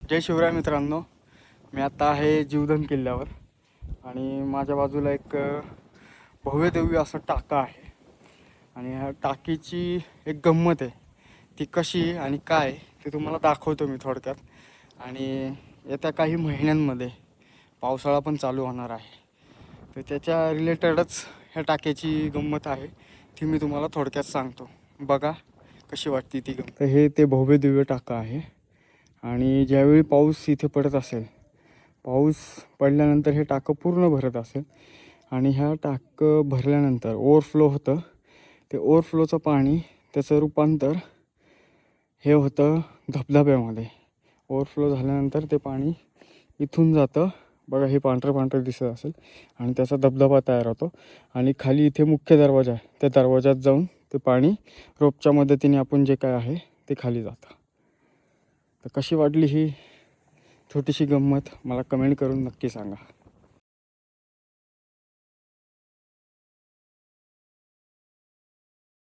जय शिवराय मित्रांनो, मी आता आहे जीवधन किल्ल्यावर आणि माझ्या बाजूला एक भव्यदिव्य असं टाका आहे. आणि ह्या टाकीची एक गंमत आहे, ती कशी आणि काय ते तुम्हाला दाखवतो मी थोडक्यात. आणि येत्या काही महिन्यांमध्ये पावसाळा पण चालू होणार आहे, तर त्याच्या रिलेटेडच ह्या टाक्याची गंमत आहे, ती मी तुम्हाला थोडक्यात सांगतो. बघा कशी वाटते ती गंमत. तर हे ते भव्यदिव्य टाका आहे आणि ज्यावेळी पाऊस इथे पडत असेल, पाऊस पडल्यानंतर हे टाकं पूर्ण भरत असेल आणि ह्या टाकं भरल्यानंतर ओव्हरफ्लो होतं. ते ओव्हरफ्लोचं पाणी त्याचं रूपांतर हे होतं धबधब्यामध्ये. ओव्हरफ्लो झाल्यानंतर ते पाणी इथून जातं, बघा हे पांढरं पांढरं दिसत असेल, आणि त्याचा धबधबा तयार होतो. आणि खाली इथे मुख्य दरवाजा आहे, त्या दरवाजात जाऊन ते पाणी रोपच्या मदतीने आपण जे काय आहे ते खाली जातं. तर कशी वाटली ही छोटीशी गंमत मला कमेंट करून नक्की सांगा.